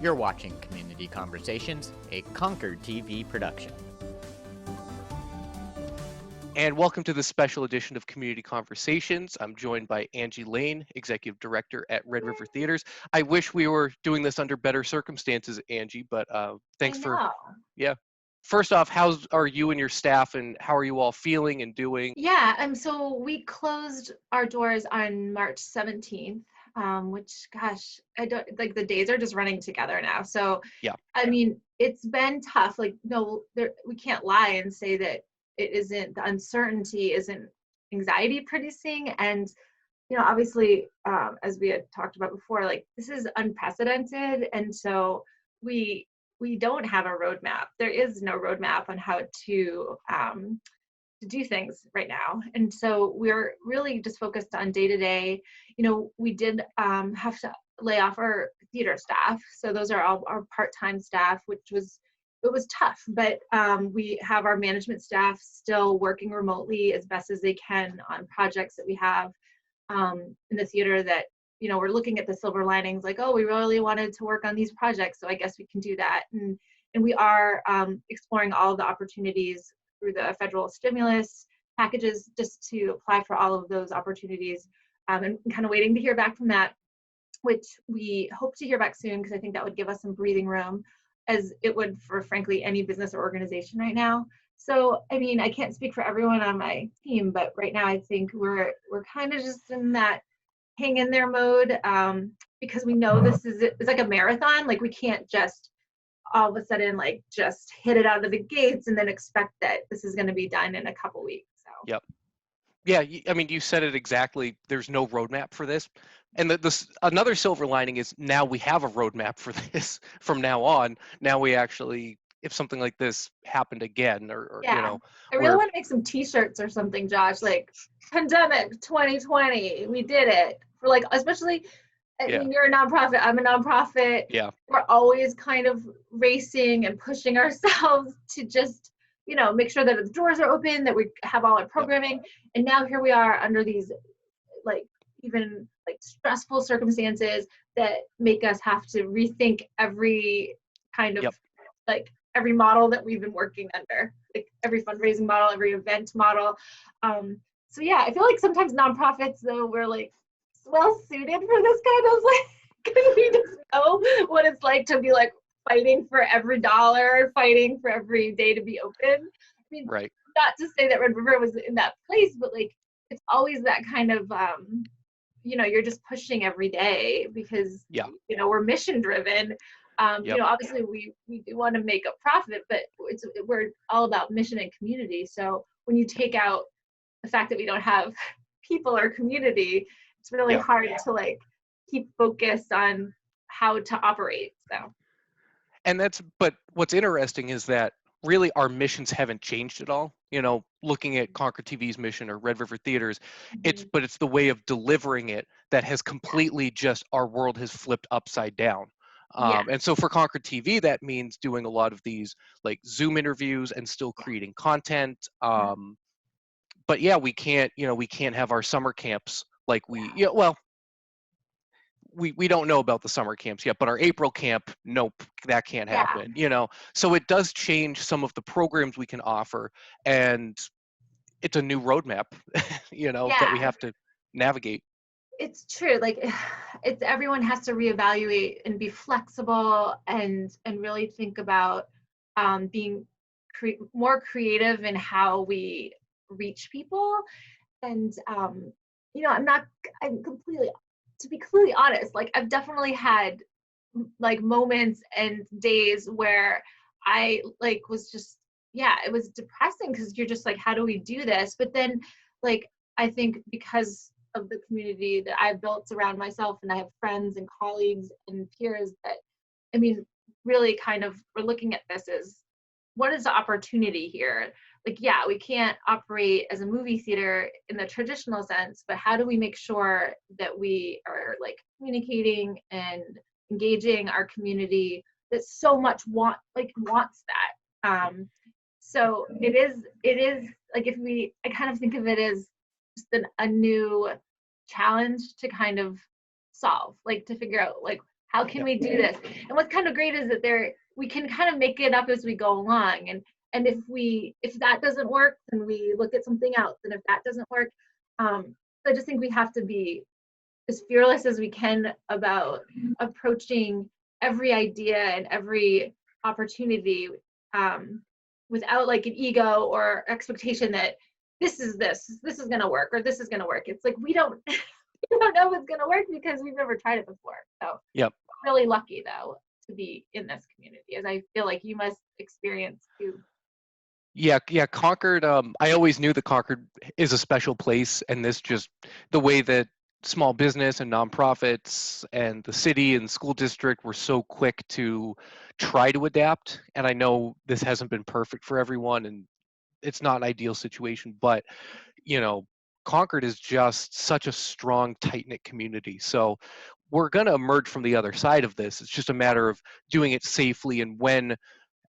You're watching Community Conversations, a Concord TV production. And welcome to the special edition of Community Conversations. I'm joined by Angie Lane, Executive Director at Red River Theaters. I wish we were doing this under better circumstances, Angie, but thanks I for, know. yeah. First off, how are you and your staff, and how are you all feeling and doing? Yeah, so we closed our doors on March 17th, which, gosh, I don't, like, the days are just running together now. So, Yeah. I mean, it's been tough. Like, no, we can't lie and say that it isn't, the uncertainty isn't anxiety producing. And, obviously, as we had talked about before, like, this is unprecedented. And so we don't have a roadmap. There is no roadmap on how to do things right now. And so we're really just focused on day to day. We did have to lay off our theater staff. So those are all our part-time staff, it was tough, but we have our management staff still working remotely as best as they can on projects that we have in the theater that, we're looking at the silver linings, like, oh, we really wanted to work on these projects, so I guess we can do that. And we are exploring all of the opportunities through the federal stimulus packages just to apply for all of those opportunities, and kind of waiting to hear back from that, which we hope to hear back soon, because I think that would give us some breathing room, as it would for, frankly, any business or organization right now. So, I mean, I can't speak for everyone on my team, but right now I think we're kind of just in that hang in there mode, because we know it's like a marathon. Like, we can't just all of a sudden, like, just hit it out of the gates and then expect that this is going to be done in a couple weeks. So. Yep. Yeah, I mean, you said it exactly. There's no roadmap for this. And another silver lining is now we have a roadmap for this from now on. Now we actually, if something like this happened again, or Yeah. I really want to make some t-shirts or something, Josh, like pandemic 2020, we did it. For, like, especially, I mean, you're a nonprofit, I'm a nonprofit. Yeah. We're always kind of racing and pushing ourselves to just, make sure that the doors are open, that we have all our programming. Yep. And now here we are under these, like, even like stressful circumstances that make us have to rethink every kind of like every model that we've been working under, like every fundraising model, every event model. So yeah, I feel like sometimes nonprofits, though, we're like well suited for this kind of, like, because we just know what it's like to be like fighting for every dollar, fighting for every day to be open. I mean, right. Not to say that Red River was in that place, but like it's always that kind of you're just pushing every day because we're mission driven. Obviously we do want to make a profit, but we're all about mission and community. So when you take out the fact that we don't have people or community, it's really hard to like keep focused on how to operate. So. And but what's interesting is that really our missions haven't changed at all. Looking at Concord TV's mission or Red River Theaters, but it's the way of delivering it that has completely our world has flipped upside down. And so for Concord TV, that means doing a lot of these like Zoom interviews and still creating content. But we can't have our summer camps like we don't know about the summer camps yet, but our April camp, nope, that can't happen, So it does change some of the programs we can offer, and it's a new roadmap, that we have to navigate. It's true. Like, everyone has to reevaluate and be flexible and really think about being more creative in how we reach people. And, I'm completely, to be completely honest, like I've definitely had like moments and days where I like was just, it was depressing because you're just like, how do we do this? But then like, I think because of the community that I've built around myself, and I have friends and colleagues and peers that, I mean, really kind of, we're looking at this as what is the opportunity here? Like, we can't operate as a movie theater in the traditional sense, but how do we make sure that we are like communicating and engaging our community that so much wants that. So it is like, I kind of think of it as just a new challenge to kind of solve, like to figure out like How can we do this? And what's kind of great is that we can kind of make it up as we go along. And if that doesn't work, then we look at something else. And if that doesn't work, so I just think we have to be as fearless as we can about approaching every idea and every opportunity without like an ego or expectation that this is going to work or this is going to work. It's like we don't we don't know if it's going to work because we've never tried it before. So Yep. I'm really lucky though to be in this community, as I feel like you must experience too. Yeah, Concord. I always knew that Concord is a special place, and this just the way that small business and nonprofits and the city and school district were so quick to try to adapt. And I know this hasn't been perfect for everyone, and it's not an ideal situation, but Concord is just such a strong, tight-knit community. So we're going to emerge from the other side of this. It's just a matter of doing it safely and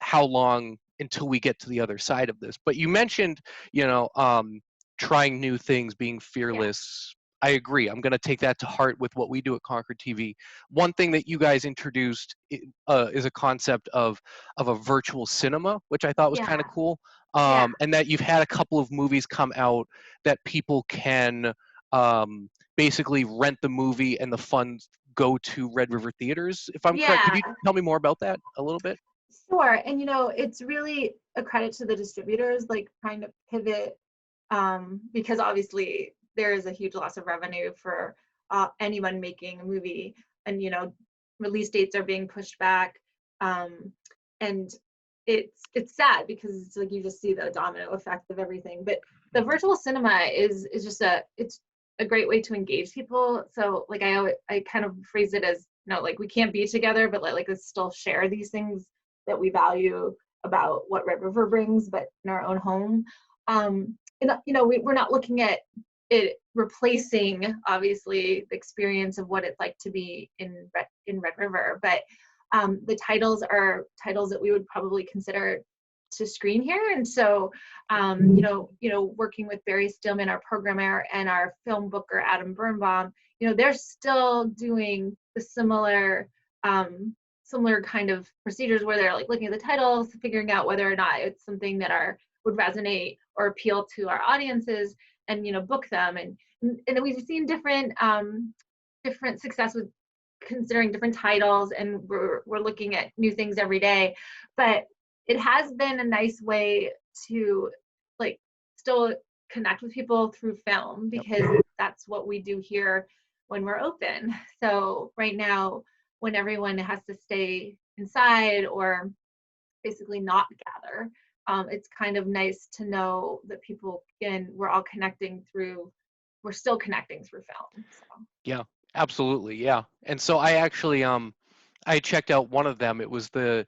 how long until we get to the other side of this. But you mentioned, trying new things, being fearless. I agree. I'm going to take that to heart with what we do at Concord TV. One thing that you guys introduced is a concept of a virtual cinema, which I thought was kind of cool. And that you've had a couple of movies come out that people can basically rent the movie and the funds go to Red River Theaters. If I'm correct, could you tell me more about that a little bit? Sure. And it's really a credit to the distributors, like trying to pivot because obviously there is a huge loss of revenue for anyone making a movie, and release dates are being pushed back, and it's sad because it's like you just see the domino effect of everything. But the virtual cinema is just it's a great way to engage people. So like I kind of phrase it as like we can't be together, but like let's still share these things that we value about what Red River brings, but in our own home. And we're not looking at it replacing obviously the experience of what it's like to be in Red River, but the titles are titles that we would probably consider to screen here. And so working with Barry Stillman, our programmer, and our film booker Adam Birnbaum, they're still doing the similar kind of procedures where they're like looking at the titles, figuring out whether or not it's something that would resonate or appeal to our audiences, and book them. And we've seen different success with considering different titles, and we're looking at new things every day. But it has been a nice way to like still connect with people through film, because that's what we do here when we're open. So right now, when everyone has to stay inside or basically not gather, it's kind of nice to know that we're still connecting through film. So. Yeah, absolutely. Yeah. And so I actually, I checked out one of them. It was the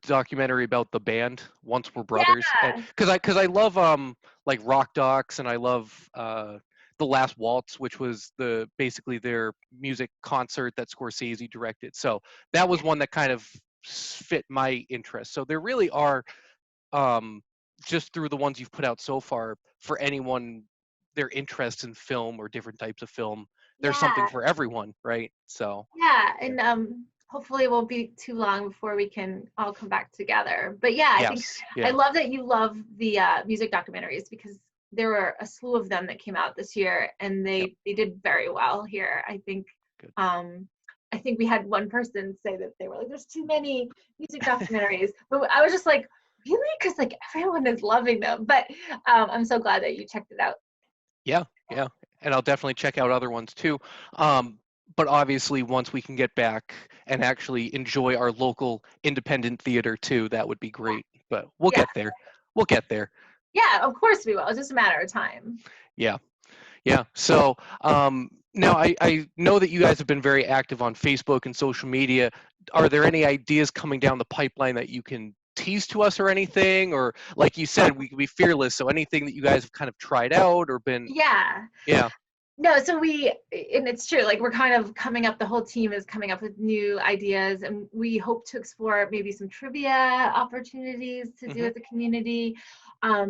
documentary about the band Once Were Brothers. Yeah. Because I love like rock docs, and I love The Last Waltz, which was basically their music concert that Scorsese directed. So that was one that kind of fit my interest. So there really are, just through the ones you've put out so far, for anyone, their interest in film or different types of film, there's something for everyone, right? So and hopefully it won't be too long before we can all come back together. But I think I love that you love the music documentaries, because there were a slew of them that came out this year, and they did very well here. I think I think we had one person say that they were like, there's too many music documentaries. But I was just like, really? Because like everyone is loving them. But I'm so glad that you checked it out. Yeah. And I'll definitely check out other ones too. But obviously, once we can get back and actually enjoy our local independent theater too, that would be great. But we'll get there. We'll get there. Yeah, of course we will. It's just a matter of time. Yeah. So now I know that you guys have been very active on Facebook and social media. Are there any ideas coming down the pipeline that you can tease to us or anything? Or like you said, we can be fearless. So anything that you guys have kind of tried out or been? Yeah. No, so and it's true, like we're kind of coming up, the whole team is coming up with new ideas, and we hope to explore maybe some trivia opportunities to do with the community.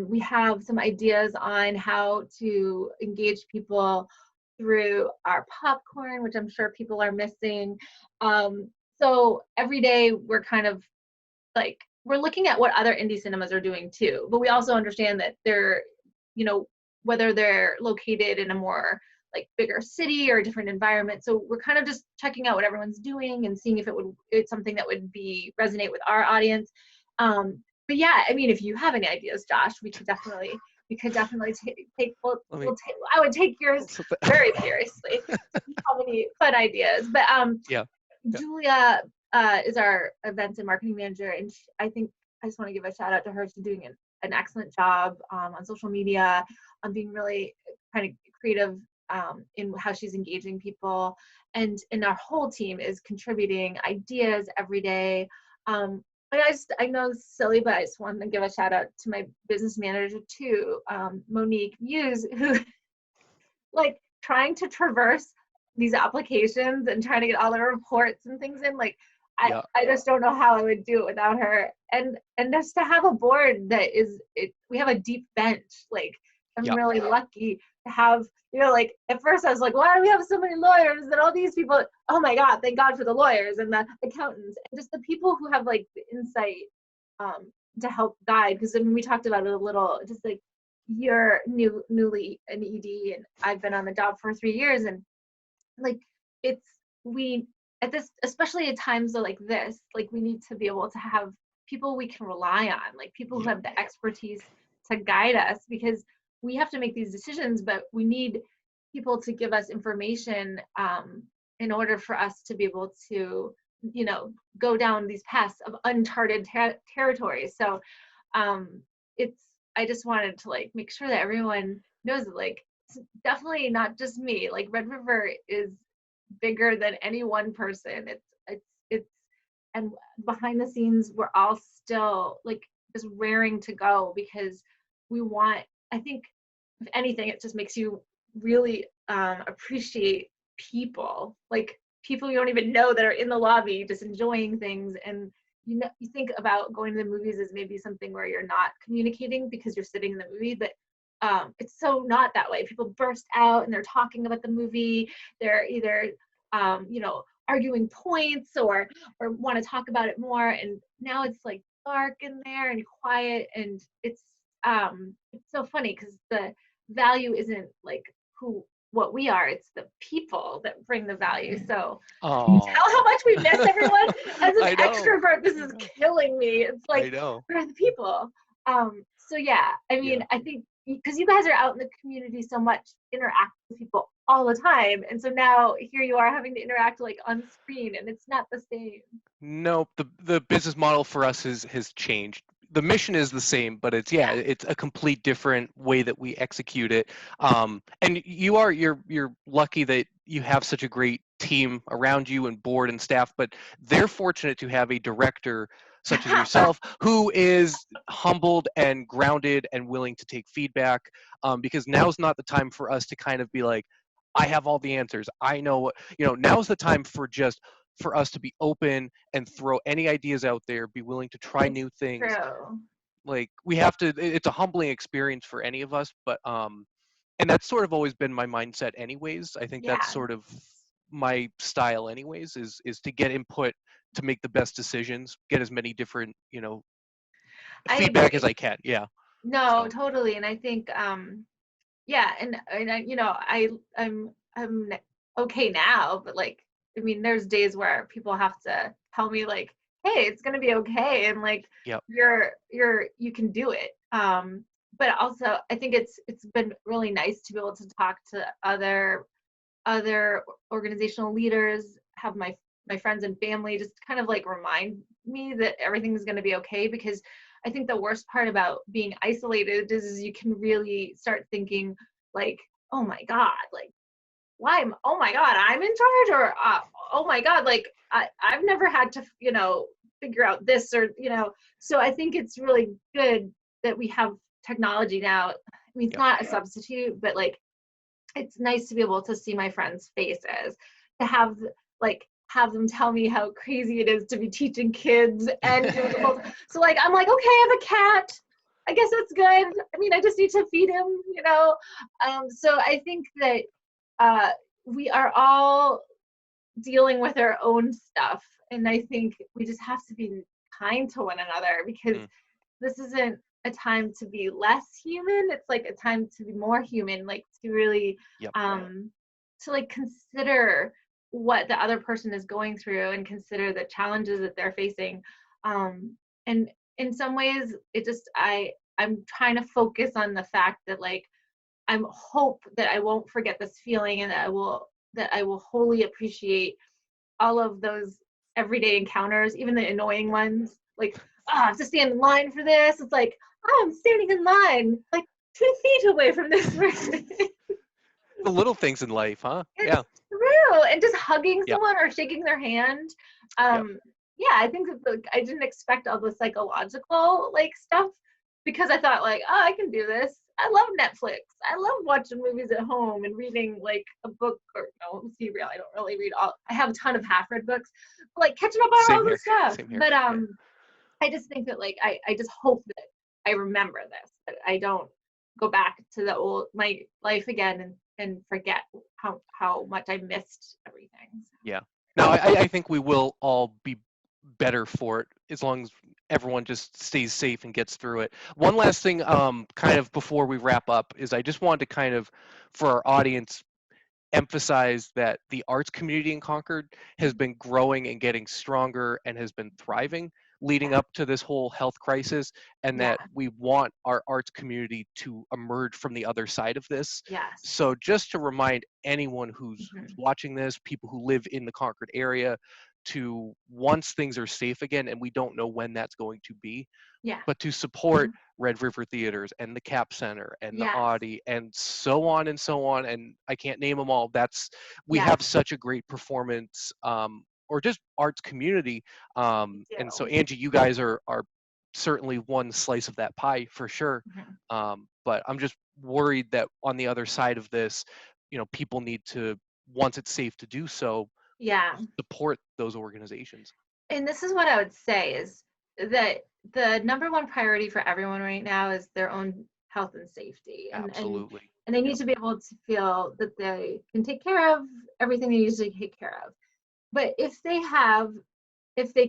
We have some ideas on how to engage people through our popcorn, which I'm sure people are missing. So every day we're kind of like, we're looking at what other indie cinemas are doing too, but we also understand that they're, whether they're located in a more like bigger city or a different environment. So we're kind of just checking out what everyone's doing and seeing if it's something that would resonate with our audience. But yeah, I mean, if you have any ideas, Josh, we could definitely take. I would take yours very seriously. How many fun ideas? But Yeah. Julia is our events and marketing manager, and I think I just want to give a shout out to her. She's doing an excellent job on social media, on being really kind of creative in how she's engaging people, and our whole team is contributing ideas every day. And I know it's silly, but I just want to give a shout out to my business manager too, Monique Hughes, who like trying to traverse these applications and trying to get all the reports and things in. Like I just don't know how I would do it without her. And just to have a board that we have a deep bench. Like I'm really lucky to have, like at first I was like, why do we have so many lawyers and all these people? Oh my God, thank God for the lawyers and the accountants and just the people who have like the insight to help guide. Because I mean, we talked about it a little, just like you're newly an ED and I've been on the job for 3 years, and like especially at times like this, like we need to be able to have people we can rely on, like people who have the expertise to guide us, because we have to make these decisions, but we need people to give us information in order for us to be able to, go down these paths of uncharted territories. So I just wanted to like make sure that everyone knows that like it's definitely not just me. Like Red River is bigger than any one person. It's and behind the scenes we're all still like just raring to go, because I think if anything it just makes you really appreciate people, like people you don't even know that are in the lobby just enjoying things. And you think about going to the movies as maybe something where you're not communicating because you're sitting in the movie, but it's so not that way. People burst out and they're talking about the movie. They're either arguing points or want to talk about it more. And now it's like dark in there and quiet, and it's so funny because the value isn't like what we are, it's the people that bring the value. So can you tell how much we miss everyone? As an extrovert, this is killing me. It's like we're the people. So yeah, I mean, I think because you guys are out in the community so much, interact with people all the time, and so now here you are having to interact like on screen, and it's not the same. No, the business model for us has changed. The mission is the same, but it's a complete different way that we execute it. And you're lucky that you have such a great team around you and board and staff, but they're fortunate to have a director such as yourself who is humbled and grounded and willing to take feedback, because now's not the time for us to kind of be like, I have all the answers, I know what, now's the time for us to be open and throw any ideas out there, be willing to try new things. True. Like we have to, it's a humbling experience for any of us, but and that's sort of always been my mindset anyways. I think that's sort of my style anyways, is to get input, to make the best decisions, get as many different, feedback as I can. Yeah. No, totally. And I think and I'm okay now, but like, I mean, there's days where people have to tell me like, hey, it's gonna be okay, and like you can do it. But also I think it's been really nice to be able to talk to other organizational leaders, have my friends and family just kind of like remind me that everything's gonna be okay, because I think the worst part about being isolated is you can really start thinking like, oh my God, like oh my God, I'm in charge, or oh my God, like I've never had to, figure out this, or, so I think it's really good that we have technology now. I mean, it's not a substitute, but like, it's nice to be able to see my friends' faces, to have them tell me how crazy it is to be teaching kids and so like I'm like, okay, I have a cat, I guess that's good. I mean, I just need to feed him, so I think that we are all dealing with our own stuff, and I think we just have to be kind to one another, because this isn't a time to be less human. It's like a time to be more human, like to really to like consider what the other person is going through and consider the challenges that they're facing. And in some ways it just I'm trying to focus on the fact that like I'm hope that I won't forget this feeling, and that I will wholly appreciate all of those everyday encounters, even the annoying ones. Like, I have to stand in line for this. It's like, I'm standing in line like 2 feet away from this person. The little things in life, huh? It's true. And just hugging Yep. someone or shaking their hand. Yeah, I think that like, I didn't expect all the psychological like stuff, because I thought like, oh, I can do this. I love Netflix. I love watching movies at home and reading like a book, or no, let's be real, I don't really read all. I have a ton of half-read books, but, like catching up on all the stuff. Same here. But I just think that like I just hope that I remember this, that I don't go back to the old my life again and forget how much I missed everything. So. Yeah. No, I think we will all be better for it as long as everyone just stays safe and gets through it. One last thing, kind of before we wrap up, is I just wanted to kind of, for our audience, emphasize that the arts community in Concord has been growing and getting stronger and has been thriving leading up to this whole health crisis, and that we want our arts community to emerge from the other side of this. Yes. So just to remind anyone who's watching this, people who live in the Concord area, to once things are safe again, and we don't know when that's going to be, but to support Red River Theaters and the Cap Center and the Audi and so on and so on, and I can't name them all. We have such a great performance or just arts community, and so Angie, you guys are certainly one slice of that pie for sure. But I'm just worried that on the other side of this, people need to, once it's safe to do so, support those organizations. And this is what I would say is that the number one priority for everyone right now is their own health and safety. Absolutely. And they need to be able to feel that they can take care of everything they usually take care of. But if they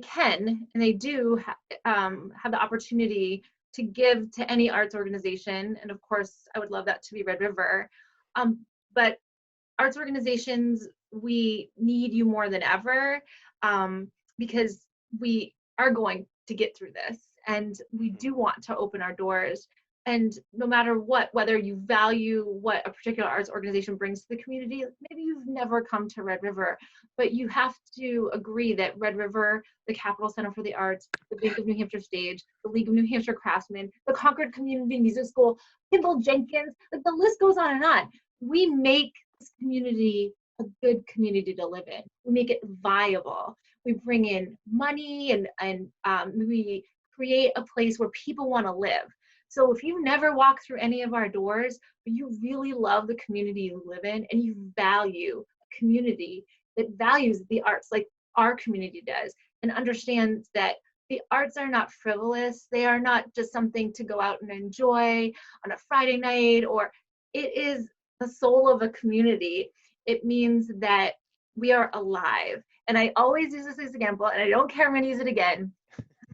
can, and they do have the opportunity to give to any arts organization, and of course, I would love that to be Red River, but arts organizations, we need you more than ever, because we are going to get through this, and we do want to open our doors. And no matter what, whether you value what a particular arts organization brings to the community, maybe you've never come to Red River, but you have to agree that Red River, the Capital Center for the Arts, the Bank of New Hampshire Stage, the League of New Hampshire Craftsmen, the Concord Community Music School, Kimball Jenkins, like the list goes on and on. We make this community a good community to live in. We make it viable. We bring in money, and we create a place where people want to live. So if you never walk through any of our doors, but you really love the community you live in, and you value a community that values the arts like our community does, and understands that the arts are not frivolous, they are not just something to go out and enjoy on a Friday night, or it is the soul of a community. It means that we are alive. And I always use this example, and I don't care when I use it again,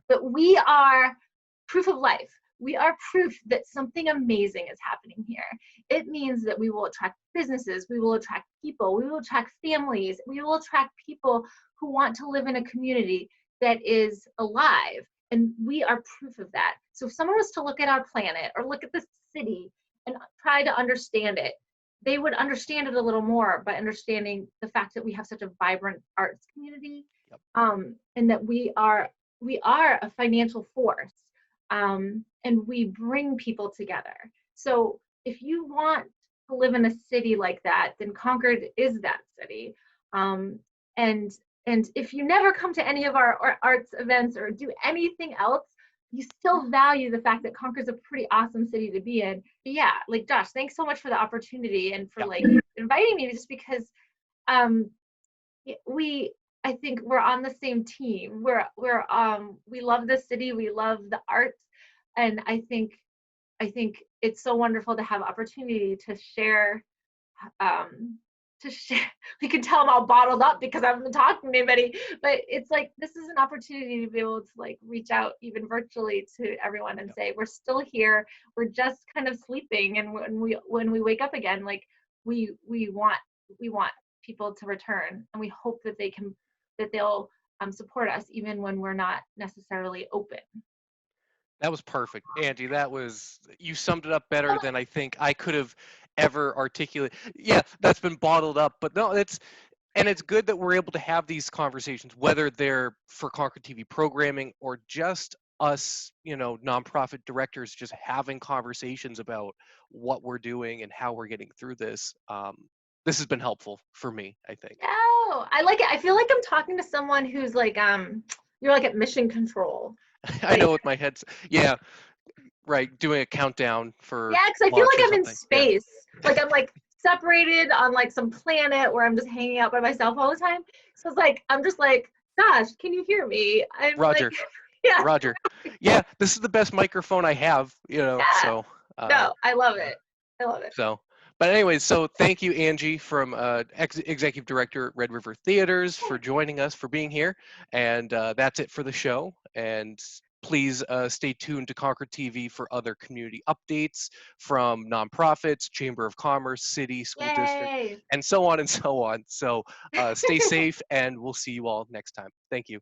but we are proof of life. We are proof that something amazing is happening here. It means that we will attract businesses, we will attract people, we will attract families, we will attract people who want to live in a community that is alive. And we are proof of that. So if someone was to look at our planet or look at this city and try to understand it, they would understand it a little more by understanding the fact that we have such a vibrant arts community, and that we are a financial force. And we bring people together. So if you want to live in a city like that, then Concord is that city. And if you never come to any of our arts events or do anything else, you still value the fact that Concord's a pretty awesome city to be in. But yeah, like Josh, thanks so much for the opportunity and for like inviting me, just because I think we're on the same team. We love the city, we love the arts, and I think it's so wonderful to have opportunity to share to share. We can tell I'm all bottled up because I haven't been talking to anybody, but it's like, this is an opportunity to be able to like reach out even virtually to everyone and say, we're still here. We're just kind of sleeping. And when we wake up again, like we want people to return, and we hope that they'll support us even when we're not necessarily open. That was perfect, Angie. You summed it up better than I think I could have ever articulated. Yeah, that's been bottled up, but no, it's good that we're able to have these conversations, whether they're for Concord TV programming or just us, nonprofit directors, just having conversations about what we're doing and how we're getting through this. This has been helpful for me, I think. Oh, I like it. I feel like I'm talking to someone who's like, you're like at mission control. I know with my head's, yeah, right, doing a countdown for Yeah, because I feel launch like or I'm in something. Yeah. space. Like I'm like separated on like some planet where I'm just hanging out by myself all the time. So it's like, I'm just like, gosh, can you hear me? I'm Roger. like, yeah. Roger. Yeah, this is the best microphone I have, Yeah. so. No, I love it. I love it. So, but anyways, so thank you, Angie, from Executive Director at Red River Theaters, for joining us, for being here. And that's it for the show. And please stay tuned to Concord TV for other community updates from nonprofits, Chamber of Commerce, city, school district, Yay. and so on and so on. So stay safe, and we'll see you all next time. Thank you.